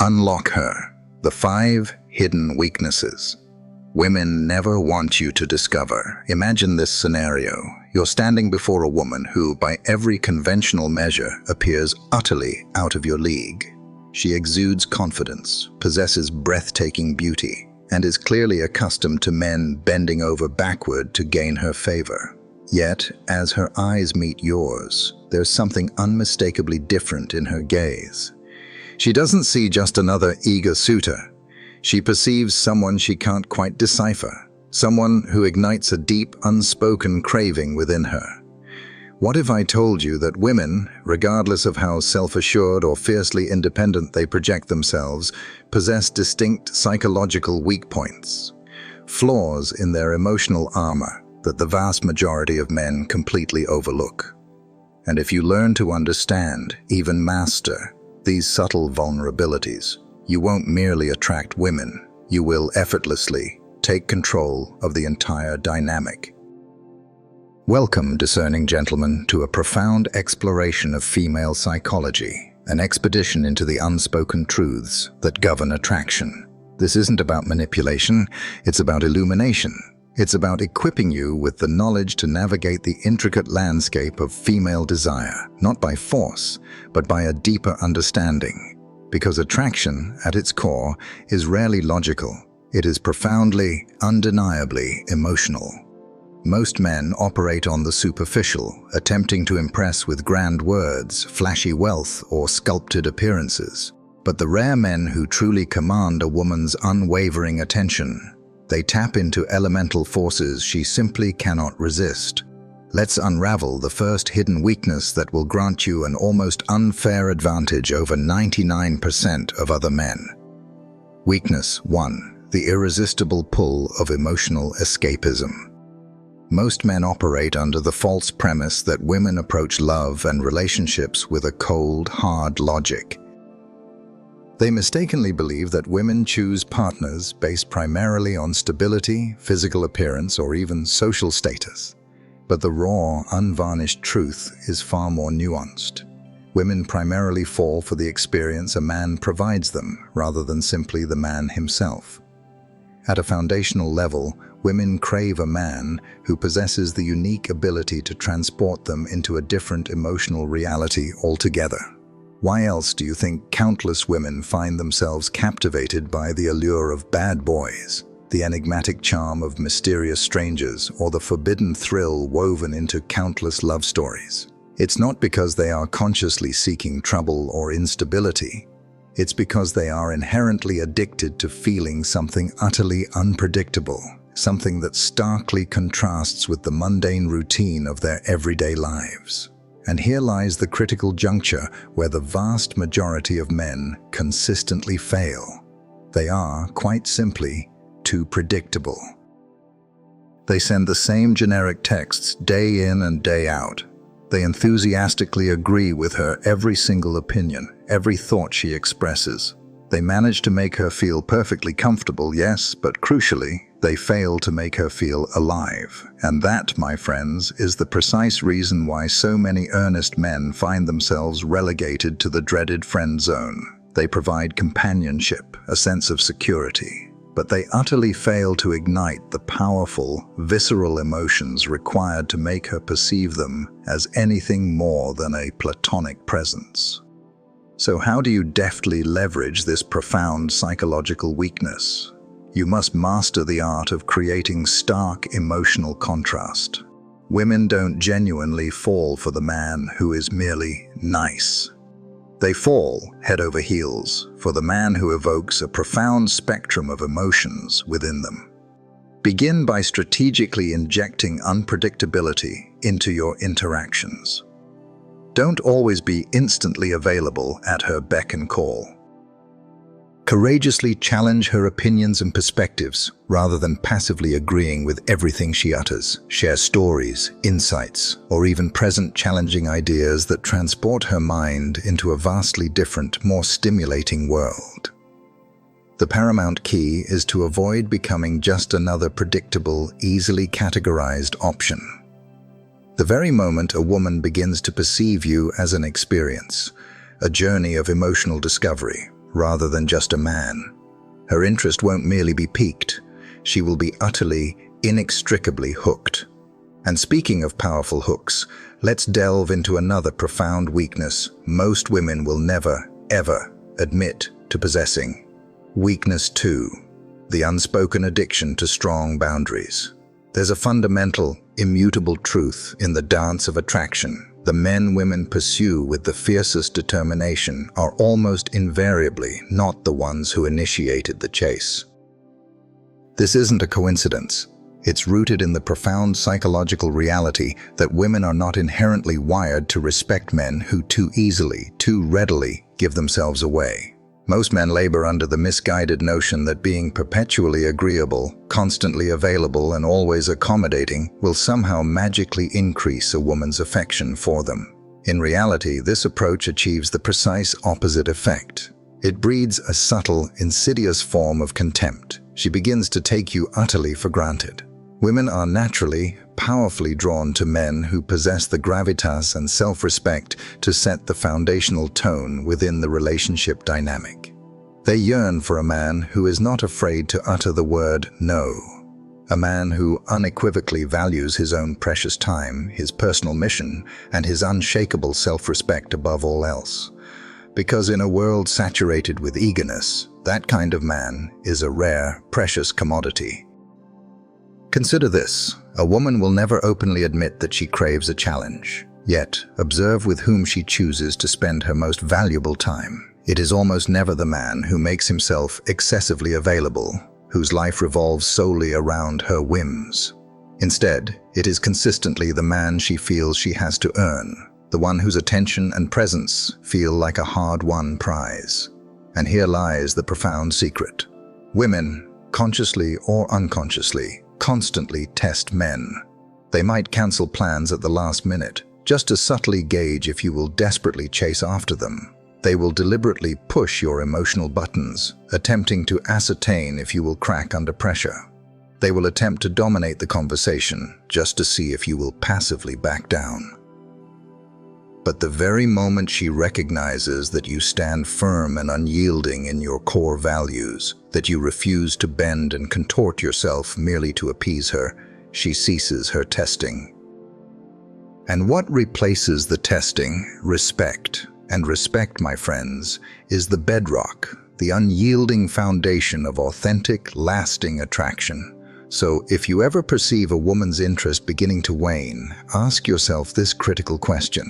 Unlock her. The 5 hidden weaknesses women never want you to discover. Imagine this scenario. You're standing before a woman who, by every conventional measure, appears utterly out of your league. She exudes confidence, possesses breathtaking beauty, and is clearly accustomed to men bending over backward to gain her favor. Yet, as her eyes meet yours, there's something unmistakably different in her gaze. She doesn't see just another eager suitor. She perceives someone she can't quite decipher, someone who ignites a deep, unspoken craving within her. What if I told you that women, regardless of how self-assured or fiercely independent they project themselves, possess distinct psychological weak points, flaws in their emotional armor that the vast majority of men completely overlook? And if you learn to understand, even master, these subtle vulnerabilities, you won't merely attract women, you will effortlessly take control of the entire dynamic. Welcome, discerning gentlemen, to a profound exploration of female psychology, an expedition into the unspoken truths that govern attraction. This isn't about manipulation, it's about illumination. It's about equipping you with the knowledge to navigate the intricate landscape of female desire, not by force, but by a deeper understanding. Because attraction, at its core, is rarely logical. It is profoundly, undeniably emotional. Most men operate on the superficial, attempting to impress with grand words, flashy wealth, or sculpted appearances. But the rare men who truly command a woman's unwavering attention, they tap into elemental forces she simply cannot resist. Let's unravel the first hidden weakness that will grant you an almost unfair advantage over 99% of other men. Weakness 1. The irresistible pull of emotional escapism. Most men operate under the false premise that women approach love and relationships with a cold, hard logic. They mistakenly believe that women choose partners based primarily on stability, physical appearance, or even social status. But the raw, unvarnished truth is far more nuanced. Women primarily fall for the experience a man provides them, rather than simply the man himself. At a foundational level, women crave a man who possesses the unique ability to transport them into a different emotional reality altogether. Why else do you think countless women find themselves captivated by the allure of bad boys, the enigmatic charm of mysterious strangers, or the forbidden thrill woven into countless love stories? It's not because they are consciously seeking trouble or instability. It's because they are inherently addicted to feeling something utterly unpredictable, something that starkly contrasts with the mundane routine of their everyday lives. And here lies the critical juncture where the vast majority of men consistently fail. They are, quite simply, too predictable. They send the same generic texts day in and day out. They enthusiastically agree with her every single opinion, every thought she expresses. They manage to make her feel perfectly comfortable, yes, but crucially, they fail to make her feel alive. And that, my friends, is the precise reason why so many earnest men find themselves relegated to the dreaded friend zone. They provide companionship, a sense of security, but they utterly fail to ignite the powerful, visceral emotions required to make her perceive them as anything more than a platonic presence. So how do you deftly leverage this profound psychological weakness? You must master the art of creating stark emotional contrast. Women don't genuinely fall for the man who is merely nice. They fall, head over heels, for the man who evokes a profound spectrum of emotions within them. Begin by strategically injecting unpredictability into your interactions. Don't always be instantly available at her beck and call. Courageously challenge her opinions and perspectives rather than passively agreeing with everything she utters. Share stories, insights, or even present challenging ideas that transport her mind into a vastly different, more stimulating world. The paramount key is to avoid becoming just another predictable, easily categorized option. The very moment a woman begins to perceive you as an experience, a journey of emotional discovery, rather than just a man. Her interest won't merely be piqued, she will be utterly, inextricably hooked. And speaking of powerful hooks, let's delve into another profound weakness most women will never, ever admit to possessing. Weakness 2. The unspoken addiction to strong boundaries. There's a fundamental, immutable truth in the dance of attraction. The men women pursue with the fiercest determination are almost invariably not the ones who initiated the chase. This isn't a coincidence. It's rooted in the profound psychological reality that women are not inherently wired to respect men who too easily, too readily give themselves away. Most men labor under the misguided notion that being perpetually agreeable, constantly available, and always accommodating will somehow magically increase a woman's affection for them. In reality, this approach achieves the precise opposite effect. It breeds a subtle, insidious form of contempt. She begins to take you utterly for granted. Women are naturally, powerfully drawn to men who possess the gravitas and self-respect to set the foundational tone within the relationship dynamic. They yearn for a man who is not afraid to utter the word no. A man who unequivocally values his own precious time, his personal mission, and his unshakable self-respect above all else. Because in a world saturated with eagerness, that kind of man is a rare, precious commodity. Consider this. A woman will never openly admit that she craves a challenge. Yet, observe with whom she chooses to spend her most valuable time. It is almost never the man who makes himself excessively available, whose life revolves solely around her whims. Instead, it is consistently the man she feels she has to earn, the one whose attention and presence feel like a hard-won prize. And here lies the profound secret. Women, consciously or unconsciously, constantly test men. They might cancel plans at the last minute, just to subtly gauge if you will desperately chase after them. They will deliberately push your emotional buttons, attempting to ascertain if you will crack under pressure. They will attempt to dominate the conversation, just to see if you will passively back down. But the very moment she recognizes that you stand firm and unyielding in your core values, that you refuse to bend and contort yourself merely to appease her, she ceases her testing. And what replaces the testing? Respect. And respect, my friends, is the bedrock, the unyielding foundation of authentic, lasting attraction. So if you ever perceive a woman's interest beginning to wane, ask yourself this critical question.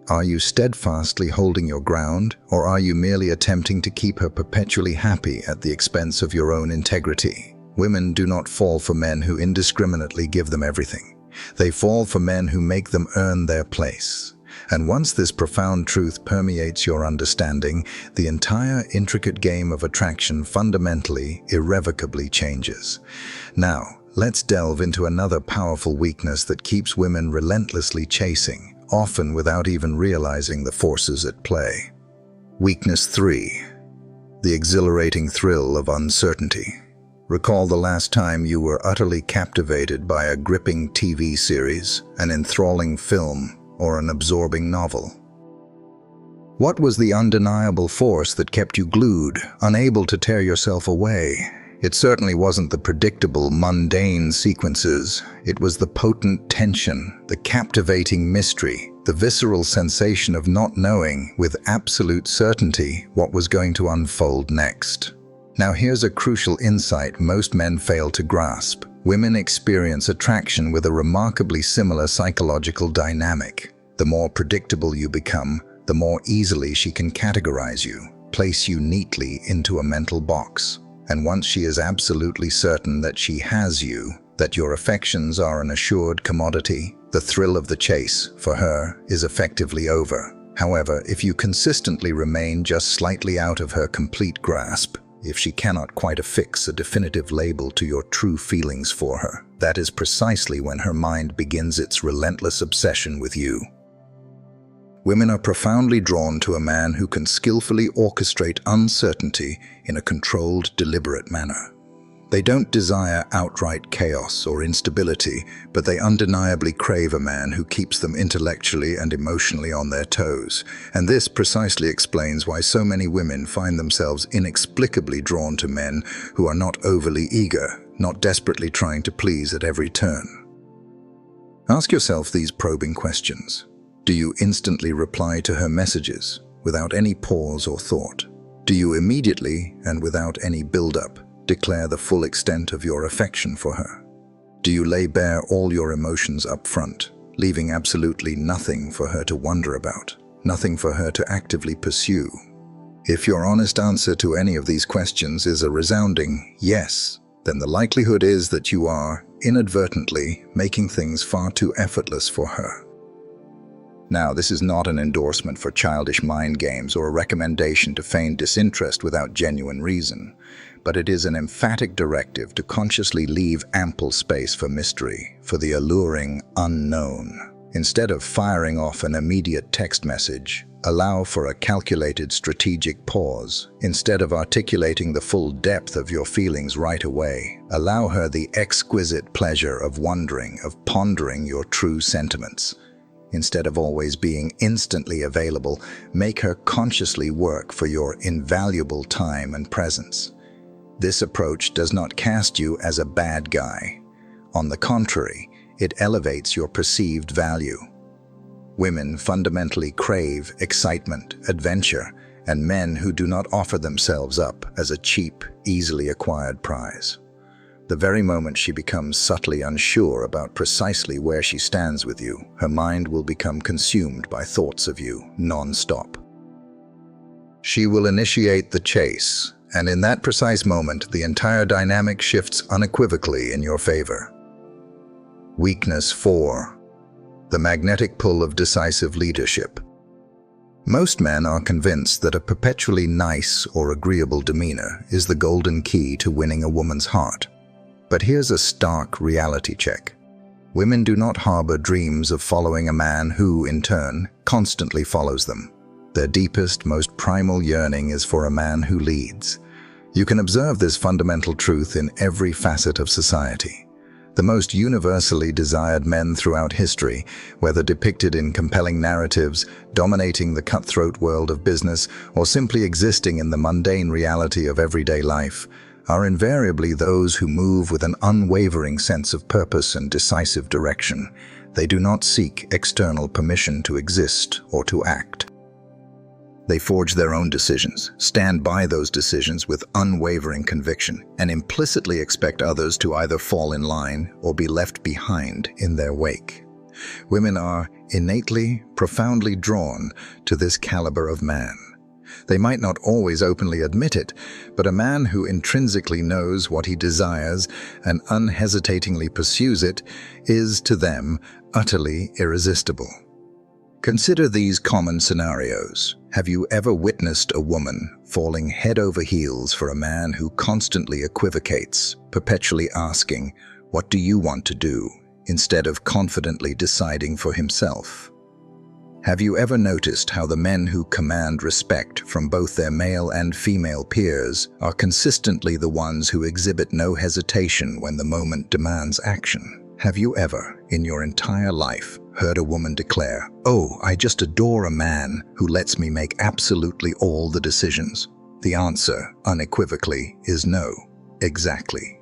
Are you steadfastly holding your ground, or are you merely attempting to keep her perpetually happy at the expense of your own integrity? Women do not fall for men who indiscriminately give them everything. They fall for men who make them earn their place. And once this profound truth permeates your understanding, the entire intricate game of attraction fundamentally, irrevocably changes. Now, let's delve into another powerful weakness that keeps women relentlessly chasing, often without even realizing the forces at play. Weakness 3. The exhilarating thrill of uncertainty. Recall the last time you were utterly captivated by a gripping TV series, an enthralling film, or an absorbing novel. What was the undeniable force that kept you glued, unable to tear yourself away? It certainly wasn't the predictable, mundane sequences. It was the potent tension, the captivating mystery, the visceral sensation of not knowing with absolute certainty what was going to unfold next. Now here's a crucial insight most men fail to grasp. Women experience attraction with a remarkably similar psychological dynamic. The more predictable you become, the more easily she can categorize you, place you neatly into a mental box. And once she is absolutely certain that she has you, that your affections are an assured commodity, the thrill of the chase, for her, is effectively over. However, if you consistently remain just slightly out of her complete grasp, if she cannot quite affix a definitive label to your true feelings for her, that is precisely when her mind begins its relentless obsession with you. Women are profoundly drawn to a man who can skillfully orchestrate uncertainty in a controlled, deliberate manner. They don't desire outright chaos or instability, but they undeniably crave a man who keeps them intellectually and emotionally on their toes. And this precisely explains why so many women find themselves inexplicably drawn to men who are not overly eager, not desperately trying to please at every turn. Ask yourself these probing questions. Do you instantly reply to her messages without any pause or thought? Do you immediately, and without any build-up, declare the full extent of your affection for her? Do you lay bare all your emotions up front, leaving absolutely nothing for her to wonder about, nothing for her to actively pursue? If your honest answer to any of these questions is a resounding yes, then the likelihood is that you are, inadvertently, making things far too effortless for her. Now, this is not an endorsement for childish mind games or a recommendation to feign disinterest without genuine reason, but it is an emphatic directive to consciously leave ample space for mystery, for the alluring unknown. Instead of firing off an immediate text message, allow for a calculated strategic pause. Instead of articulating the full depth of your feelings right away, allow her the exquisite pleasure of wondering, of pondering your true sentiments. Instead of always being instantly available, make her consciously work for your invaluable time and presence. This approach does not cast you as a bad guy. On the contrary, it elevates your perceived value. Women fundamentally crave excitement, adventure, and men who do not offer themselves up as a cheap, easily acquired prize. The very moment she becomes subtly unsure about precisely where she stands with you, her mind will become consumed by thoughts of you non-stop. She will initiate the chase, and in that precise moment, the entire dynamic shifts unequivocally in your favor. Weakness 4. The magnetic pull of decisive leadership. Most men are convinced that a perpetually nice or agreeable demeanor is the golden key to winning a woman's heart. But here's a stark reality check. Women do not harbor dreams of following a man who, in turn, constantly follows them. Their deepest, most primal yearning is for a man who leads. You can observe this fundamental truth in every facet of society. The most universally desired men throughout history, whether depicted in compelling narratives, dominating the cutthroat world of business, or simply existing in the mundane reality of everyday life, are invariably those who move with an unwavering sense of purpose and decisive direction. They do not seek external permission to exist or to act. They forge their own decisions, stand by those decisions with unwavering conviction, and implicitly expect others to either fall in line or be left behind in their wake. Women are innately, profoundly drawn to this caliber of man. They might not always openly admit it, but a man who intrinsically knows what he desires and unhesitatingly pursues it is, to them, utterly irresistible. Consider these common scenarios. Have you ever witnessed a woman falling head over heels for a man who constantly equivocates, perpetually asking, "What do you want to do?" instead of confidently deciding for himself? Have you ever noticed how the men who command respect from both their male and female peers are consistently the ones who exhibit no hesitation when the moment demands action? Have you ever, in your entire life, heard a woman declare, "Oh, I just adore a man who lets me make absolutely all the decisions"? The answer, unequivocally, is no. Exactly.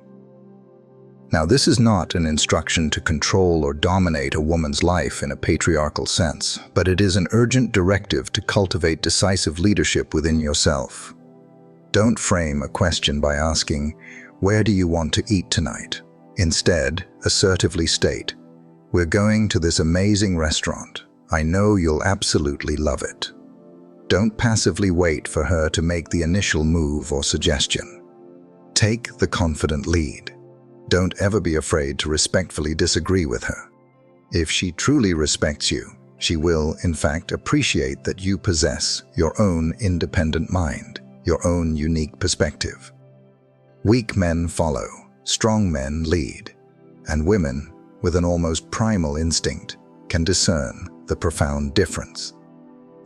Now, this is not an instruction to control or dominate a woman's life in a patriarchal sense, but it is an urgent directive to cultivate decisive leadership within yourself. Don't frame a question by asking, "Where do you want to eat tonight?" Instead, assertively state, "We're going to this amazing restaurant. I know you'll absolutely love it." Don't passively wait for her to make the initial move or suggestion. Take the confident lead. Don't ever be afraid to respectfully disagree with her. If she truly respects you, she will, in fact, appreciate that you possess your own independent mind, your own unique perspective. Weak men follow, strong men lead, and women, with an almost primal instinct, can discern the profound difference.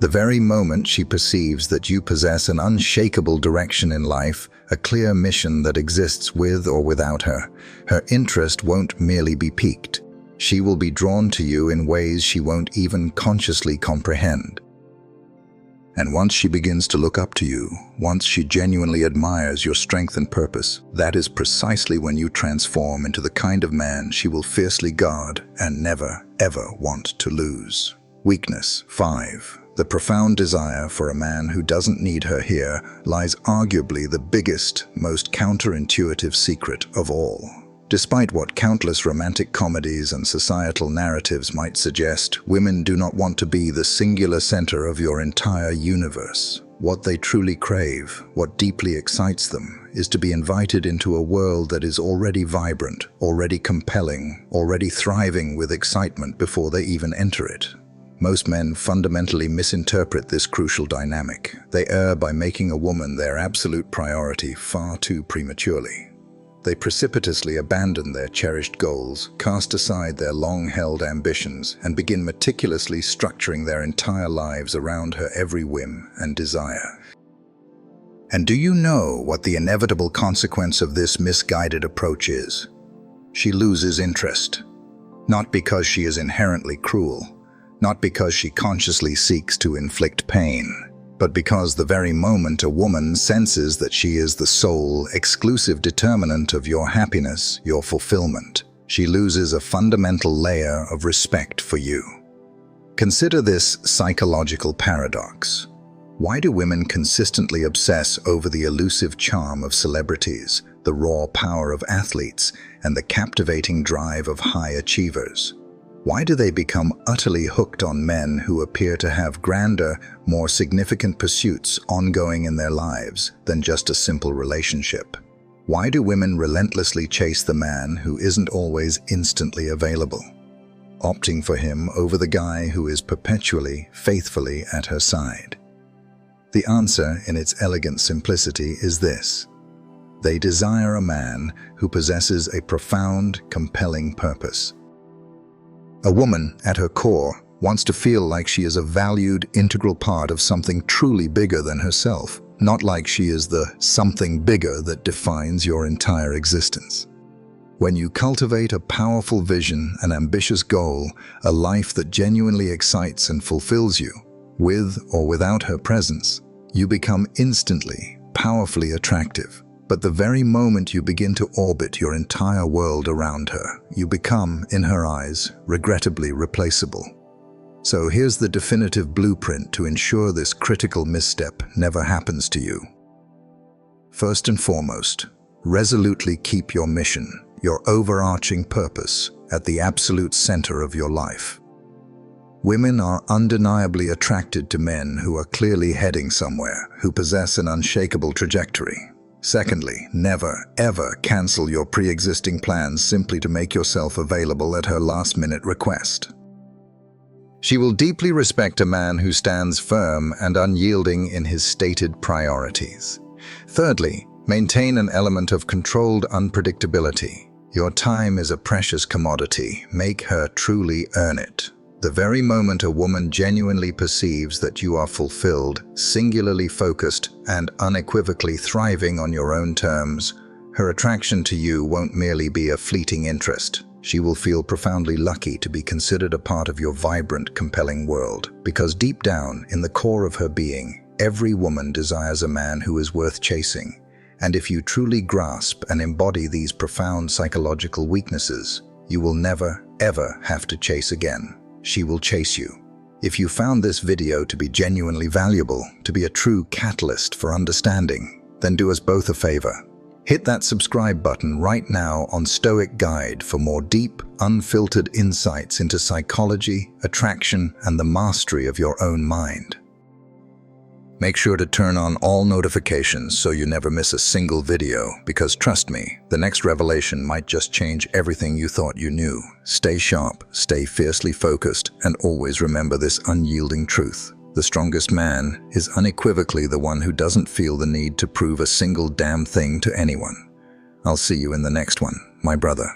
The very moment she perceives that you possess an unshakable direction in life, a clear mission that exists with or without her, her interest won't merely be piqued. She will be drawn to you in ways she won't even consciously comprehend. And once she begins to look up to you, once she genuinely admires your strength and purpose, that is precisely when you transform into the kind of man she will fiercely guard and never, ever want to lose. Weakness 5. The profound desire for a man who doesn't need her here lies arguably the biggest, most counterintuitive secret of all. Despite what countless romantic comedies and societal narratives might suggest, women do not want to be the singular center of your entire universe. What they truly crave, what deeply excites them, is to be invited into a world that is already vibrant, already compelling, already thriving with excitement before they even enter it. Most men fundamentally misinterpret this crucial dynamic. They err by making a woman their absolute priority far too prematurely. They precipitously abandon their cherished goals, cast aside their long-held ambitions, and begin meticulously structuring their entire lives around her every whim and desire. And do you know what the inevitable consequence of this misguided approach is? She loses interest. Not because she is inherently cruel, not because she consciously seeks to inflict pain, but because the very moment a woman senses that she is the sole, exclusive determinant of your happiness, your fulfillment, she loses a fundamental layer of respect for you. Consider this psychological paradox. Why do women consistently obsess over the elusive charm of celebrities, the raw power of athletes, and the captivating drive of high achievers? Why do they become utterly hooked on men who appear to have grander, more significant pursuits ongoing in their lives than just a simple relationship? Why do women relentlessly chase the man who isn't always instantly available, opting for him over the guy who is perpetually, faithfully at her side? The answer, in its elegant simplicity, is this: they desire a man who possesses a profound, compelling purpose. A woman, at her core, wants to feel like she is a valued, integral part of something truly bigger than herself, not like she is the something bigger that defines your entire existence. When you cultivate a powerful vision, an ambitious goal, a life that genuinely excites and fulfills you, with or without her presence, you become instantly, powerfully attractive. But the very moment you begin to orbit your entire world around her, you become, in her eyes, regrettably replaceable. So here's the definitive blueprint to ensure this critical misstep never happens to you. First and foremost, resolutely keep your mission, your overarching purpose, at the absolute center of your life. Women are undeniably attracted to men who are clearly heading somewhere, who possess an unshakable trajectory. Secondly, never, ever cancel your pre-existing plans simply to make yourself available at her last-minute request. She will deeply respect a man who stands firm and unyielding in his stated priorities. Thirdly, maintain an element of controlled unpredictability. Your time is a precious commodity. Make her truly earn it. The very moment a woman genuinely perceives that you are fulfilled, singularly focused, and unequivocally thriving on your own terms, her attraction to you won't merely be a fleeting interest. She will feel profoundly lucky to be considered a part of your vibrant, compelling world. Because deep down, in the core of her being, every woman desires a man who is worth chasing. And if you truly grasp and embody these profound psychological weaknesses, you will never, ever have to chase again. She will chase you. If you found this video to be genuinely valuable, to be a true catalyst for understanding, then do us both a favor. Hit that subscribe button right now on Stoic Guide for more deep, unfiltered insights into psychology, attraction, and the mastery of your own mind. Make sure to turn on all notifications so you never miss a single video, because trust me, the next revelation might just change everything you thought you knew. Stay sharp, stay fiercely focused, and always remember this unyielding truth. The strongest man is unequivocally the one who doesn't feel the need to prove a single damn thing to anyone. I'll see you in the next one, my brother.